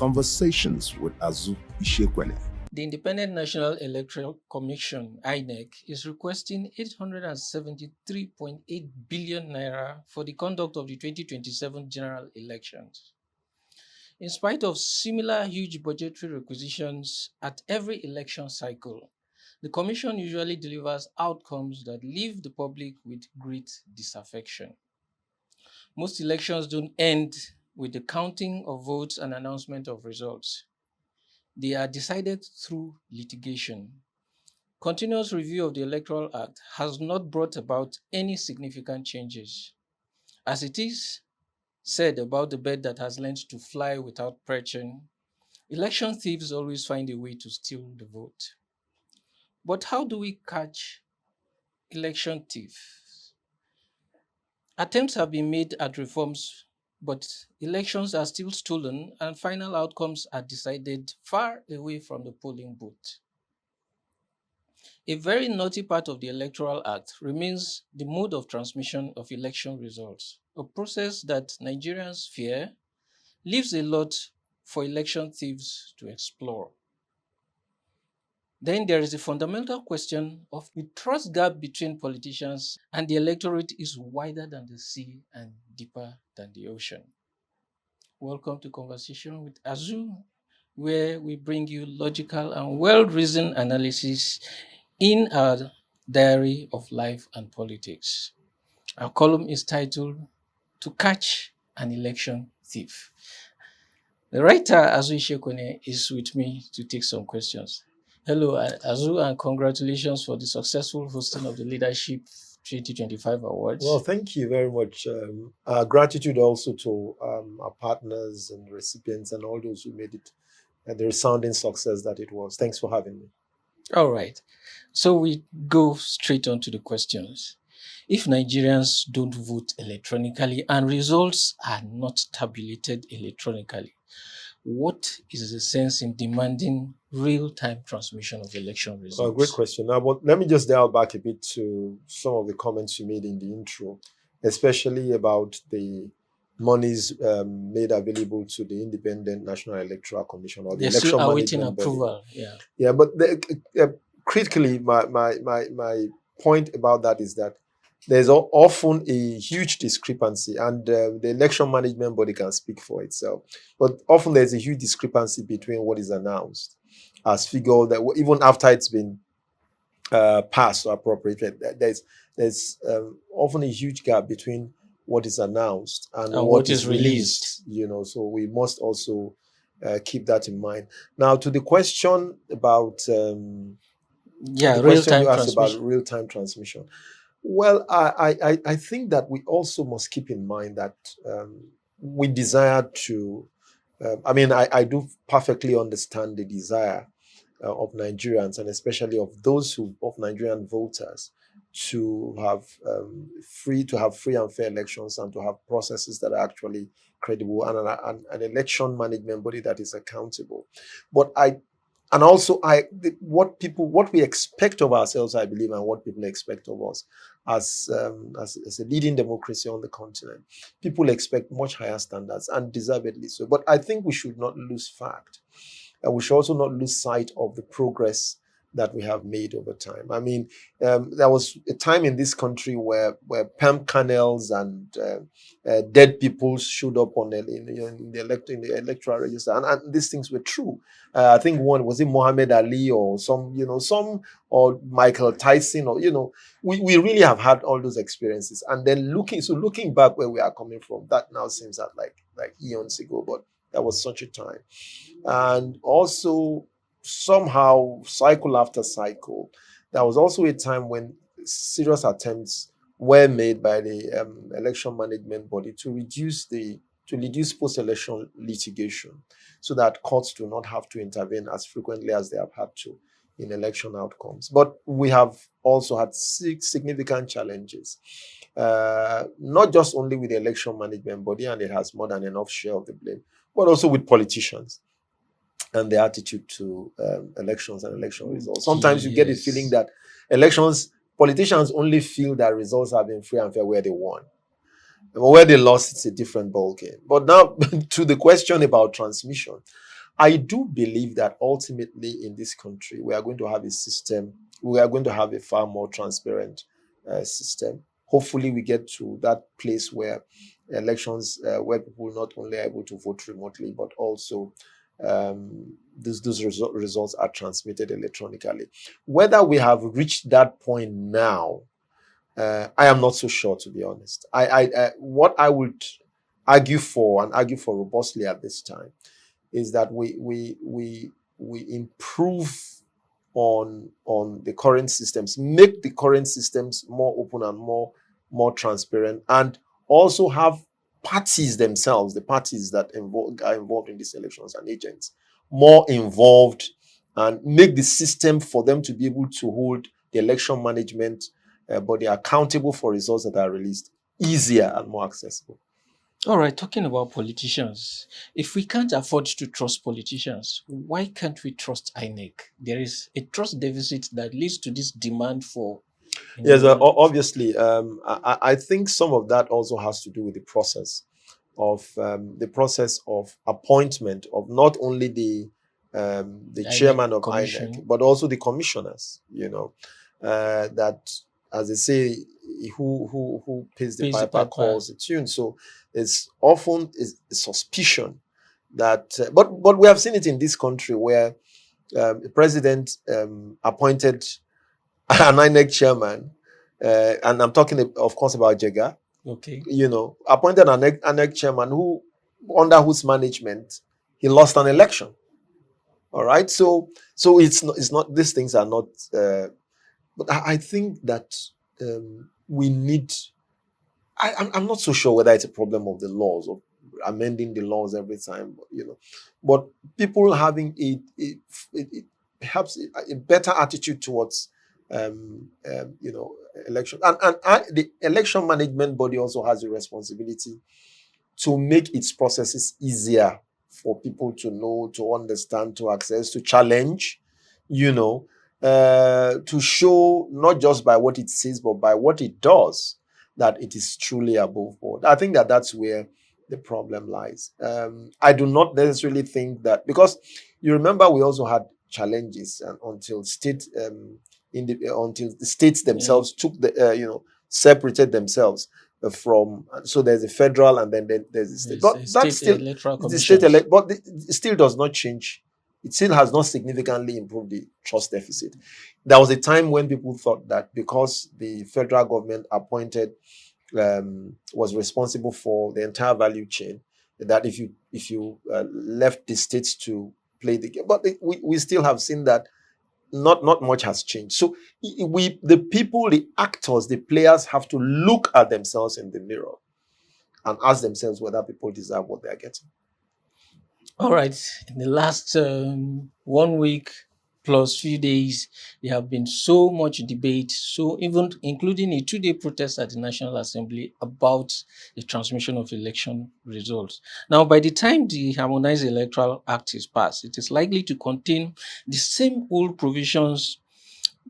Conversations with Azu Ishekwele. The Independent National Electoral Commission (INEC) is requesting 873.8 billion naira for the conduct of the 2027 general elections. In spite of similar huge budgetary requisitions at every election cycle, the Commission usually delivers outcomes that leave the public with great disaffection. Most elections don't end with the counting of votes and announcement of results. They are decided through litigation. Continuous review of the Electoral Act has not brought about any significant changes. As it is said about the bird that has learned to fly without perching, election thieves always find a way to steal the vote. But how do we catch election thieves? Attempts have been made at reforms, but elections are still stolen and final outcomes are decided far away from the polling booth. A very naughty part of the Electoral Act remains the mode of transmission of election results, a process that Nigerians fear leaves a lot for election thieves to explore. Then there is the fundamental question of the trust gap between politicians and the electorate is wider than the sea and deeper than the ocean. Welcome to Conversation with Azu, where we bring you logical and well-reasoned analysis in our diary of life and politics. Our column is titled To Catch an Election Thief. The writer, Azu Ishekwele, is with me to take some questions. Hello, Azu, and congratulations for the successful hosting of the Leadership 2025 Awards. Well, thank you very much. Gratitude also to our partners and recipients and all those who made it the resounding success that it was. Thanks for having me. All right. So we go straight on to the questions. If Nigerians don't vote electronically and results are not tabulated electronically, what is the sense in demanding real-time transmission of election results? Great question. Now, but let me just dial back a bit to some of the comments you made in the intro, especially about the monies made available to the Independent National Electoral Commission or the They're election still awaiting management body. approval. Yeah, but critically, my point about that is that there's often a huge discrepancy, and the election management body can speak for itself. But often there's a huge discrepancy between what is announced as figure that even after it's been passed or appropriated, there's often a huge gap between what is announced and what is released. So we must also keep that in mind. Now, to the question about real-time transmission. Real-time transmission. Well, I think that we also must keep in mind that we desire to, I do perfectly understand the desire of Nigerians and especially of Nigerian voters to have free and fair elections and to have processes that are actually credible and an election management body that is accountable. But what we expect of ourselves, I believe, and what people expect of us as a leading democracy on the continent, people expect much higher standards, and deservedly so. But I think we should not lose fact, and we should also not lose sight of the progress that we have made over time. There was a time in this country where palm kernels and dead people showed up in the electoral register, and these things were true. I think one was it Muhammad Ali or some or Michael Tyson or we really have had all those experiences. And then looking back where we are coming from, that now seems like eons ago, but that was such a time. And also, somehow, cycle after cycle, there was also a time when serious attempts were made by the election management body to reduce post-election litigation so that courts do not have to intervene as frequently as they have had to in election outcomes. But we have also had significant challenges, not just only with the election management body, and it has more than enough share of the blame, but also with politicians and their attitude to elections and election results. Sometimes you get the feeling that politicians only feel that results have been free and fair where they won. But where they lost, it's a different ballgame. But now to the question about transmission, I do believe that ultimately in this country, we are going to have a system, we are going to have a far more transparent system. Hopefully, we get to that place where elections, where people not only are able to vote remotely, but also those results are transmitted electronically. Whether we have reached that point now, I am not so sure, to be honest. What I would argue for, and argue for robustly at this time, is that we improve on the current systems, make the current systems more open and more transparent, and also have parties themselves, the parties that are involved in these elections and agents, more involved, and make the system for them to be able to hold the election management body accountable for results that are released easier and more accessible. All right, talking about politicians, if we can't afford to trust politicians, why can't we trust INEC? There is a trust deficit that leads to this demand for. Yes, obviously, I think some of that also has to do with the process of appointment of not only the INEC chairman of commission. INEC, but also the commissioners. That, as they say, who pays the piper calls the tune. So it's often a suspicion that, but we have seen it in this country where the president appointed an INEC chairman, and I'm talking, of course, about Jega. Okay. Appointed an INEC chairman under whose management he lost an election. All right, so it's not these things are not. But I think that we need. I'm not so sure whether it's a problem of the laws, of amending the laws every time, but people having it helps a better attitude towards election, and the election management body also has a responsibility to make its processes easier for people to know, to understand, to access, to challenge, to show not just by what it says, but by what it does, that it is truly above board. I think that that's where the problem lies. I do not necessarily think that, because you remember we also had challenges until until the states themselves took separated themselves from. So there's a federal and then there's the state. But that's still the state but it still does not change. It still has not significantly improved the trust deficit. There was a time when people thought that because the federal government was responsible for the entire value chain, that if you left the states to play the game, but we still have seen that not much has changed. So the people, the actors, the players have to look at themselves in the mirror and ask themselves whether people deserve what they are getting. All right. In the last 1 week plus few days, there have been so much debate, so even including a 2-day protest at the National Assembly about the transmission of election results. Now, by the time the Harmonized Electoral Act is passed, it is likely to contain the same old provisions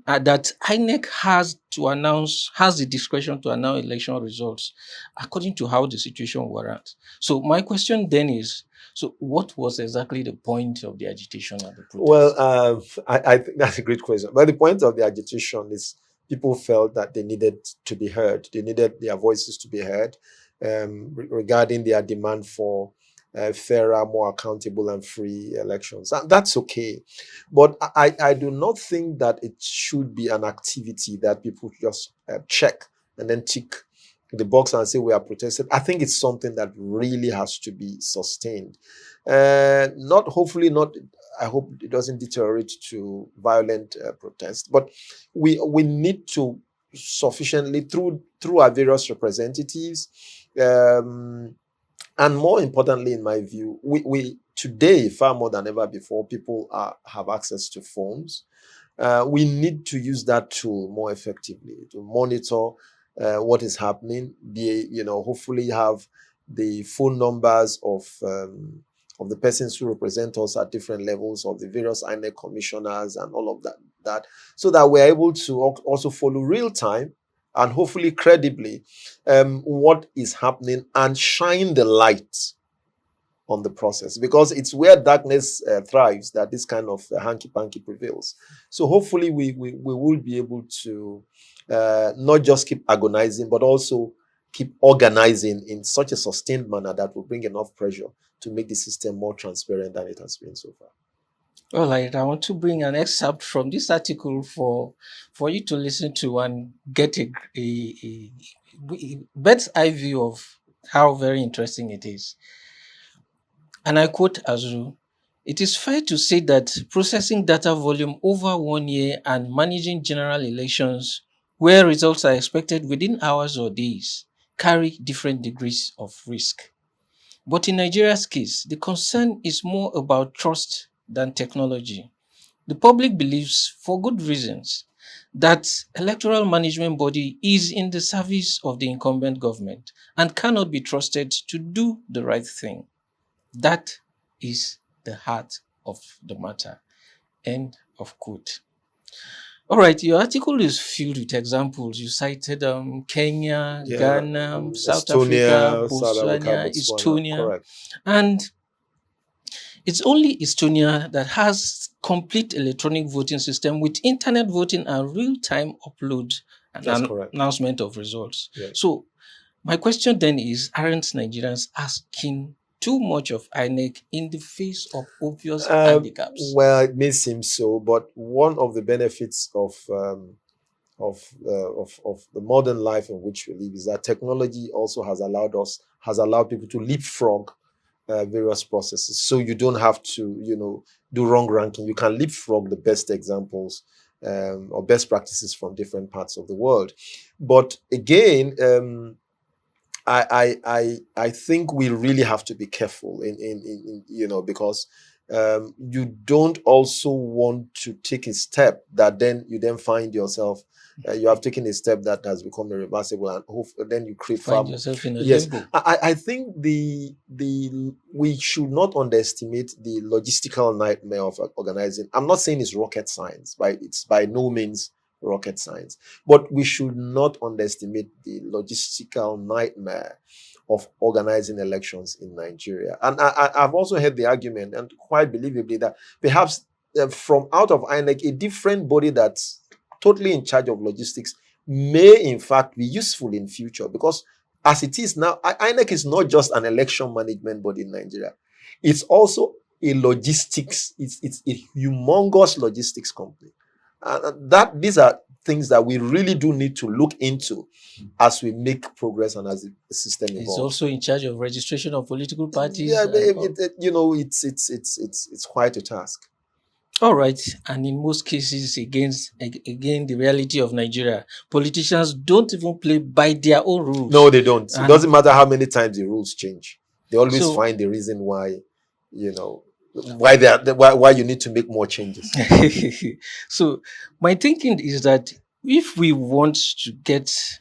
that INEC has the discretion to announce election results according to how the situation warrants. So my question then is, so what was exactly the point of the agitation at the protest? Well, I think that's a great question. But the point of the agitation is people felt that they needed to be heard. They needed their voices to be heard regarding their demand for fairer, more accountable and free elections. And that's okay. But I do not think that it should be an activity that people just check and then tick the box and say we are protested. I think it's something that really has to be sustained. I hope it doesn't deteriorate to violent protest, but we need to sufficiently through our various representatives, and more importantly, in my view, we today, far more than ever before, people have access to phones. We need to use that tool more effectively to monitor what is happening. Hopefully have the phone numbers of the persons who represent us at different levels, of the various INEC commissioners and all of that, so that we're able to also follow real time and hopefully credibly what is happening and shine the light on the process, because it's where darkness thrives that this kind of hanky-panky prevails. So hopefully we will be able to not just keep agonizing, but also keep organizing in such a sustained manner that will bring enough pressure to make the system more transparent than it has been so far. All right, I want to bring an excerpt from this article for you to listen to and get a bird's eye view of how very interesting it is. And I quote Azu, "It is fair to say that processing data volume over 1 year and managing general elections where results are expected within hours or days carry different degrees of risk. But in Nigeria's case, the concern is more about trust than technology. The public believes, for good reasons, that electoral management body is in the service of the incumbent government and cannot be trusted to do the right thing. That is the heart of the matter." End of quote. All right, your article is filled with examples. You cited Kenya, Ghana, South Africa, Botswana, Estonia, correct. and it's only Estonia that has complete electronic voting system with internet voting and real-time upload and That's correct. announcement of results. Yes. So my question then is, aren't Nigerians asking too much of INEC in the face of obvious handicaps? Well, it may seem so, but one of the benefits of the modern life in which we live is that technology also has allowed people to leapfrog various processes. So you don't have to, do wrong ranking. You can leapfrog the best examples or best practices from different parts of the world. But again, I think we really have to be careful in because you don't also want to take a step that then you then find yourself you have taken a step that has become irreversible, and then you create Find yourself in a yes. limbo. I think we should not underestimate the logistical nightmare of organizing. I'm not saying it's rocket science, right? It's by no means rocket science, but we should not underestimate the logistical nightmare of organizing elections in Nigeria. And I've also heard the argument, and quite believably, that perhaps from out of INEC, a different body that's totally in charge of logistics may in fact be useful in future, because as it is now, INEC is not just an election management body in Nigeria. It's also a logistics, it's a humongous logistics company. These are things that we really do need to look into as we make progress and as the system evolves. It's also in charge of registration of political parties. Yeah, it's quite a task. All right, and in most cases, again, the reality of Nigeria, politicians don't even play by their own rules. No, they don't. It doesn't matter how many times the rules change. They always find the reason why, why you need to make more changes. So my thinking is that if we want to get,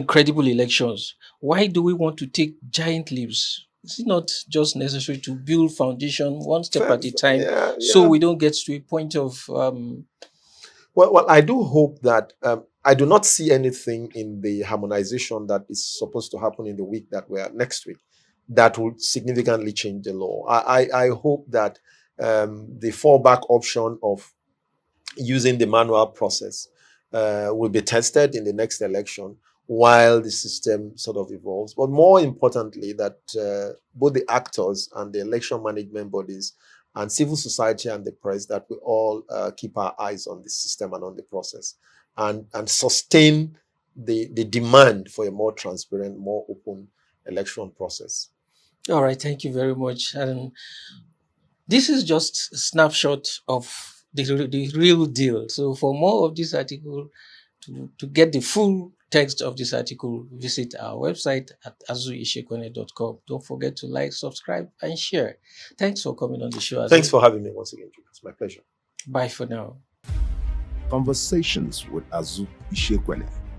credible elections, why do we want to take giant leaps? Is it not just necessary to build foundation one step at a time, so we don't get to a point of... Well, I do hope that I do not see anything in the harmonization that is supposed to happen in the week that we're next week that will significantly change the law. I hope that the fallback option of using the manual process will be tested in the next election while the system sort of evolves. But more importantly, that both the actors and the election management bodies and civil society and the press, that we all keep our eyes on the system and on the process and sustain the demand for a more transparent, more open election process. All right, thank you very much. And this is just a snapshot of the real deal. So for more of this article, to get the full text of this article, visit our website at azuishekwene.com. Don't forget to like, subscribe, and share. Thanks for coming on the show. Thanks for having me once again. It's my pleasure. Bye for now. Conversations with Azu Ishekwene.